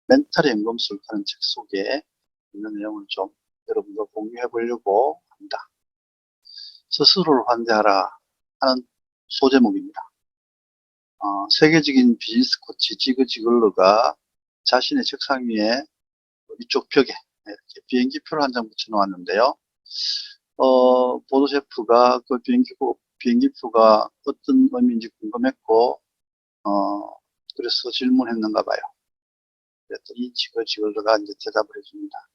멘탈의 연금술 하는 책 속에 있는 내용을 좀 여러분과 공유해 보려고 합니다. 스스로를 환대하라 하는 소제목입니다. 세계적인 비즈니스 코치 지그 지글러가 자신의 책상 위에 위쪽 벽에 이렇게 비행기표를 한 장 붙여 놓았는데요. 보도 셰프가 그 비행기표가 어떤 의미인지 궁금했고, 그래서 질문했는가 봐요. 그랬더니 지그 지글러가 이제 대답을 해줍니다.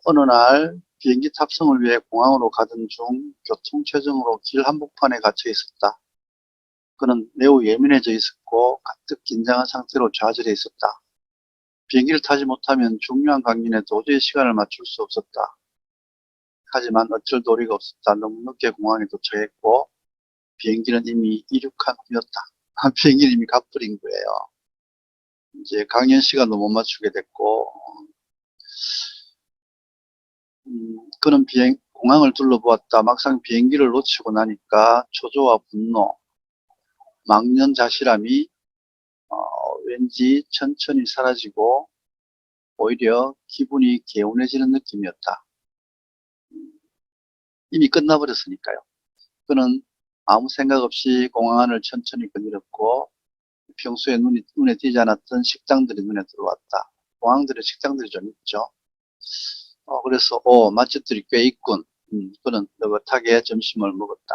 어느 날 비행기 탑승을 위해 공항으로 가던 중 교통체증으로 길 한복판에 갇혀 있었다. 그는 매우 예민해져 있었고 가뜩 긴장한 상태로 좌절해 있었다. 비행기를 타지 못하면 중요한 강연에 도저히 시간을 맞출 수 없었다. 하지만 어쩔 도리가 없었다. 너무 늦게 공항에 도착했고 비행기는 이미 이륙한 후였다. 비행기는 이미 가버린 거예요. 이제 강연 시간도 못 맞추게 됐고, 그는 공항을 둘러보았다. 막상 비행기를 놓치고 나니까 초조와 분노, 망연자실함이 왠지 천천히 사라지고 오히려 기분이 개운해지는 느낌이었다. 이미 끝나버렸으니까요. 그는 아무 생각 없이 공항 안을 천천히 거닐었고 평소에 눈에 띄지 않았던 식당들이 눈에 들어왔다. 공항들의 식당들이 좀 있죠. 그래서 맛집들이 꽤 있군. 그는 느긋하게 점심을 먹었다.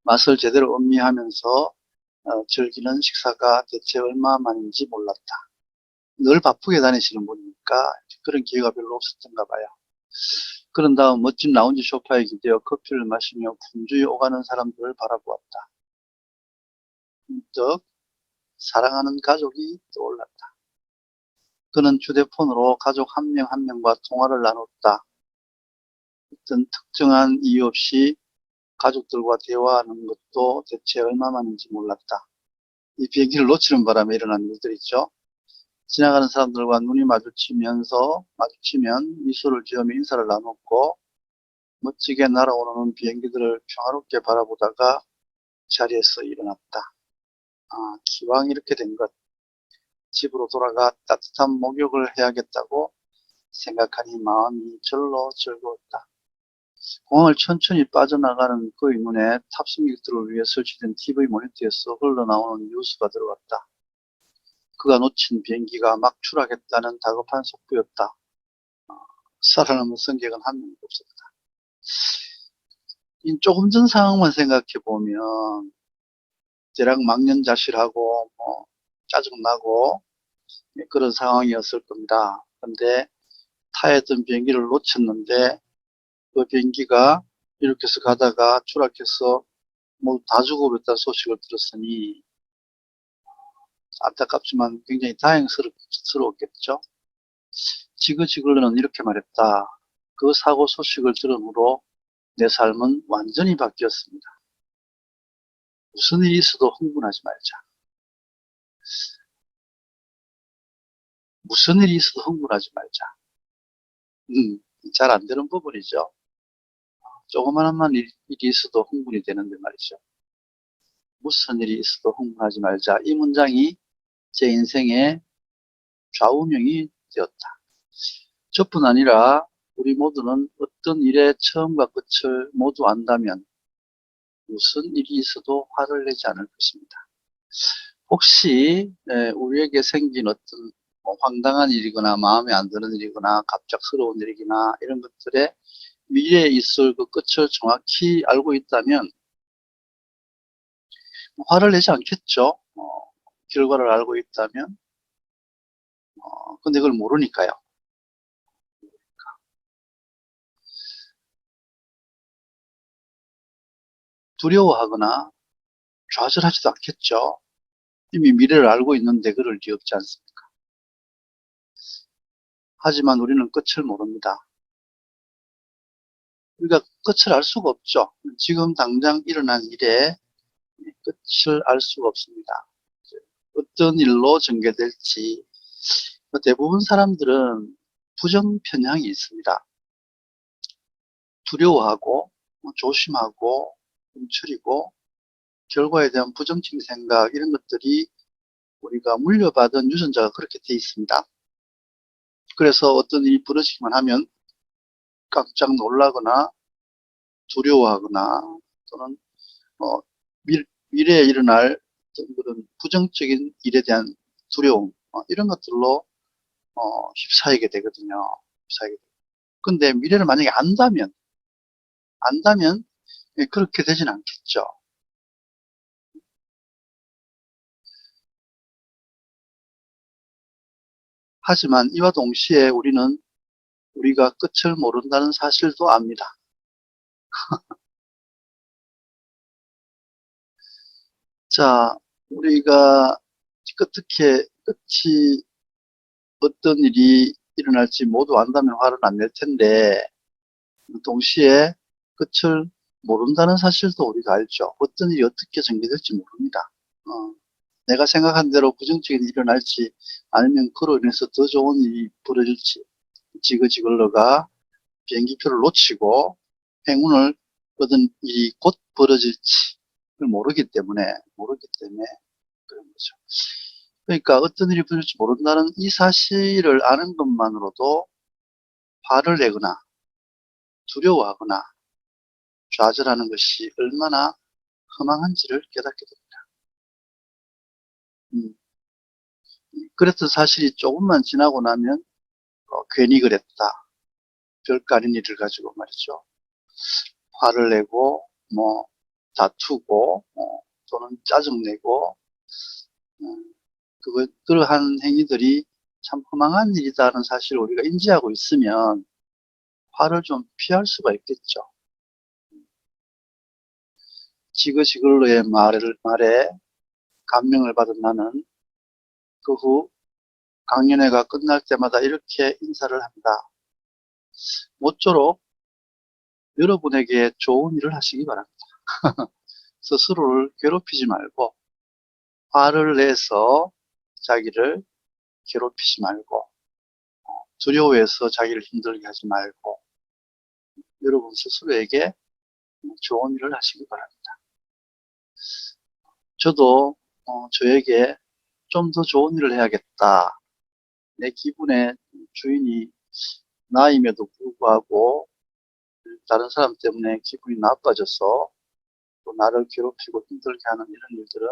맛을 제대로 음미하면서 즐기는 식사가 대체 얼마만인지 몰랐다. 늘 바쁘게 다니시는 분이니까 그런 기회가 별로 없었던가 봐요. 그런 다음 멋진 라운지 소파에 기대어 커피를 마시며 분주히 오가는 사람들을 바라보았다. 문득 사랑하는 가족이 떠올랐다. 그는 휴대폰으로 가족 한 명 한 명과 통화를 나눴다. 어떤 특정한 이유 없이 가족들과 대화하는 것도 대체 얼마만인지 몰랐다. 이 비행기를 놓치는 바람에 일어난 일들 있죠. 지나가는 사람들과 눈이 마주치면 미소를 지으며 인사를 나눴고 멋지게 날아오르는 비행기들을 평화롭게 바라보다가 자리에서 일어났다. 기왕 이렇게 된 것, 집으로 돌아가 따뜻한 목욕을 해야겠다고 생각하니 마음이 절로 즐거웠다. 공항을 천천히 빠져나가는 그의 눈에 탑승객들을 위해 설치된 TV 모니터에서 흘러나오는 뉴스가 들어왔다. 그가 놓친 비행기가 막 추락했다는 다급한 속보였다. 살아남은 승객은 한 명도 없었다. 조금 전 상황만 생각해 보면 대략 망연자실하고 짜증나고 그런 상황이었을 겁니다. 그런데 타야 했던 비행기를 놓쳤는데 그 비행기가 이렇게 해서 가다가 추락해서 모두 다 죽어버렸다는 소식을 들었으니 안타깝지만 굉장히 다행스러웠겠죠. 지그지글러는 이렇게 말했다. 그 사고 소식을 들은 후로 내 삶은 완전히 바뀌었습니다. 무슨 일이 있어도 흥분하지 말자. 무슨 일이 있어도 흥분하지 말자. 잘 안 되는 부분이죠. 조그마한 일이 있어도 흥분이 되는데 말이죠. 무슨 일이 있어도 흥분하지 말자. 이 문장이 제 인생의 좌우명이 되었다. 저뿐 아니라 우리 모두는 어떤 일의 처음과 끝을 모두 안다면 무슨 일이 있어도 화를 내지 않을 것입니다. 혹시 우리에게 생긴 어떤 황당한 일이거나 마음에 안 드는 일이거나 갑작스러운 일이거나 이런 것들에 미래에 있을 그 끝을 정확히 알고 있다면 화를 내지 않겠죠. 결과를 알고 있다면. 근데 그걸 모르니까요. 두려워하거나 좌절하지도 않겠죠. 이미 미래를 알고 있는데 그럴 리 없지 않습니까? 하지만 우리는 끝을 모릅니다. 우리가 끝을 알 수가 없죠. 지금 당장 일어난 일에 끝을 알 수가 없습니다. 어떤 일로 전개될지. 대부분 사람들은 부정편향이 있습니다. 두려워하고 조심하고 움츠리고 결과에 대한 부정적인 생각 이런 것들이 우리가 물려받은 유전자가 그렇게 돼 있습니다. 그래서 어떤 일이 벌어지기만 하면 깜짝 놀라거나 두려워하거나 또는 어, 미래에 일어날 어떤 그런 부정적인 일에 대한 두려움 이런 것들로 휩싸이게 되거든요. 휩싸이게 되고. 근데 미래를 만약에 안다면 그렇게 되진 않겠죠. 하지만 이와 동시에 우리는 우리가 끝을 모른다는 사실도 압니다. 자, 우리가 어떻게 끝이 어떤 일이 일어날지 모두 안다면 화를 안 낼 텐데 동시에 끝을 모른다는 사실도 우리가 알죠. 어떤 일이 어떻게 전개될지 모릅니다. 어, 내가 생각한 대로 부정적인 일이 일어날지 아니면 그로 인해서 더 좋은 일이 벌어질지 지그지글러가 비행기표를 놓치고 행운을 얻은 일이 곧 벌어질지 그걸 모르기 때문에 그런 거죠. 그러니까 어떤 일이 벌어질지 모른다는 이 사실을 아는 것만으로도 화를 내거나 두려워하거나 좌절하는 것이 얼마나 허망한지를 깨닫게 됩니다. 음, 그랬던 사실이 조금만 지나고 나면 괜히 그랬다. 별거 아닌 일을 가지고 말이죠. 화를 내고 뭐 다투고 또는 짜증내고 그러한 행위들이 참 허망한 일이다는 사실을 우리가 인지하고 있으면 화를 좀 피할 수가 있겠죠. 지그지글로의 말에 감명을 받은 나는 그 후 강연회가 끝날 때마다 이렇게 인사를 한다. 모쪼록 여러분에게 좋은 일을 하시기 바랍니다. 스스로를 괴롭히지 말고 화를 내서 자기를 괴롭히지 말고 두려워해서 자기를 힘들게 하지 말고 여러분 스스로에게 좋은 일을 하시기 바랍니다. 저도 저에게 좀 더 좋은 일을 해야겠다. 내 기분의 주인이 나임에도 불구하고 다른 사람 때문에 기분이 나빠져서 또 나를 괴롭히고 힘들게 하는 이런 일들은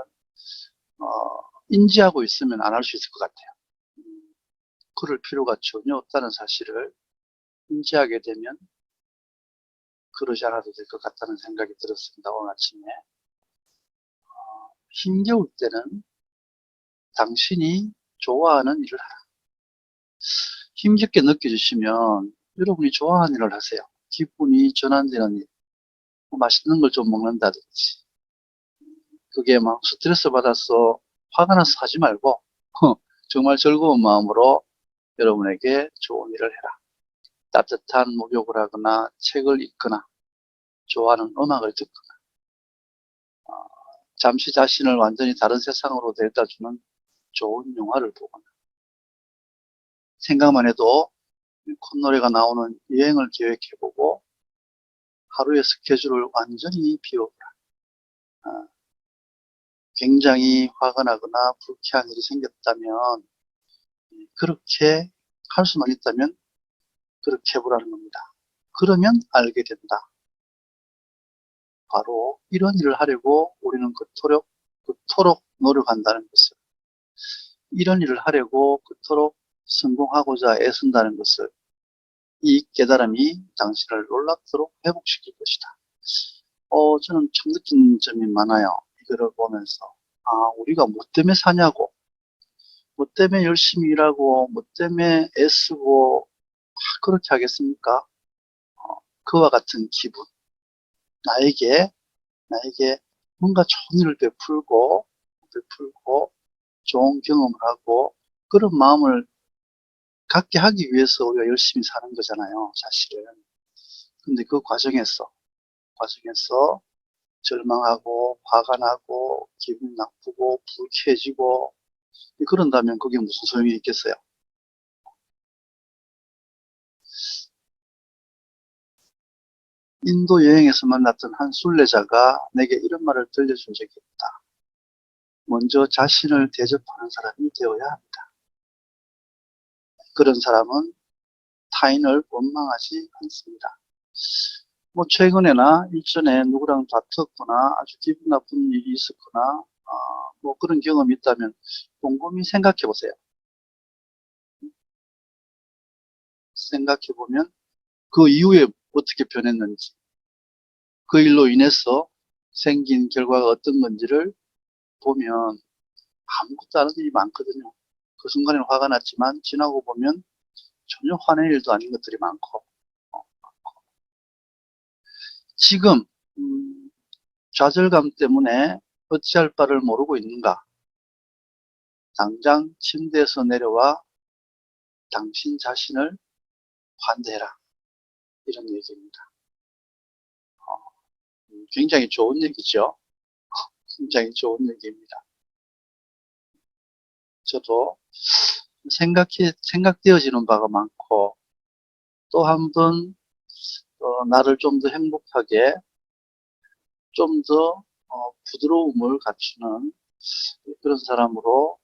인지하고 있으면 안 할 수 있을 것 같아요. 그럴 필요가 전혀 없다는 사실을 인지하게 되면 그러지 않아도 될 것 같다는 생각이 들었습니다. 오늘 아침에. 힘겨울 때는 당신이 좋아하는 일을 하라. 힘겹게 느껴지시면 여러분이 좋아하는 일을 하세요. 기분이 전환되는 일, 뭐 맛있는 걸 좀 먹는다든지. 그게 막 스트레스 받아서 화가 나서 하지 말고 정말 즐거운 마음으로 여러분에게 좋은 일을 해라. 따뜻한 목욕을 하거나 책을 읽거나 좋아하는 음악을 듣거나 잠시 자신을 완전히 다른 세상으로 데려다주는 좋은 영화를 보거나 생각만 해도 콧노래가 나오는 여행을 계획해보고 하루의 스케줄을 완전히 비워보라. 굉장히 화가 나거나 불쾌한 일이 생겼다면 그렇게 할 수만 있다면 그렇게 해보라는 겁니다. 그러면 알게 된다. 바로 이런 일을 하려고 우리는 그토록 노력한다는 것을, 이런 일을 하려고 그토록 성공하고자 애쓴다는 것을, 이 깨달음이 당신을 놀랍도록 회복시킬 것이다. 저는 참 느낀 점이 많아요. 이거를 보면서. 우리가 뭐 때문에 사냐고, 뭐 때문에 열심히 일하고, 뭐 때문에 애쓰고, 그렇게 하겠습니까? 그와 같은 기분. 나에게 뭔가 좋은 일을 베풀고, 좋은 경험을 하고, 그런 마음을 갖게 하기 위해서 우리가 열심히 사는 거잖아요, 사실은. 근데 그 과정에서 절망하고, 화가 나고, 기분이 나쁘고, 불쾌해지고, 그런다면 그게 무슨 소용이 있겠어요? 인도 여행에서 만났던 한 순례자가 내게 이런 말을 들려준 적이 있다. 먼저 자신을 대접하는 사람이 되어야 합니다. 그런 사람은 타인을 원망하지 않습니다. 뭐 최근에나 일전에 누구랑 다퉜거나 아주 기분 나쁜 일이 있었거나 뭐 그런 경험이 있다면 곰곰이 생각해 보세요. 생각해 보면 그 이후에 어떻게 변했는지, 그 일로 인해서 생긴 결과가 어떤 건지를 보면 아무것도 아는 일이 많거든요. 그 순간에는 화가 났지만 지나고 보면 전혀 화낼 일도 아닌 것들이 많고, 지금 좌절감 때문에 어찌할 바를 모르고 있는가? 당장 침대에서 내려와 당신 자신을 환대해라. 이런 얘기입니다. 굉장히 좋은 얘기죠. 굉장히 좋은 얘기입니다. 저도 생각되어지는 바가 많고, 또 한 번 나를 좀 더 행복하게, 좀 더 부드러움을 갖추는 그런 사람으로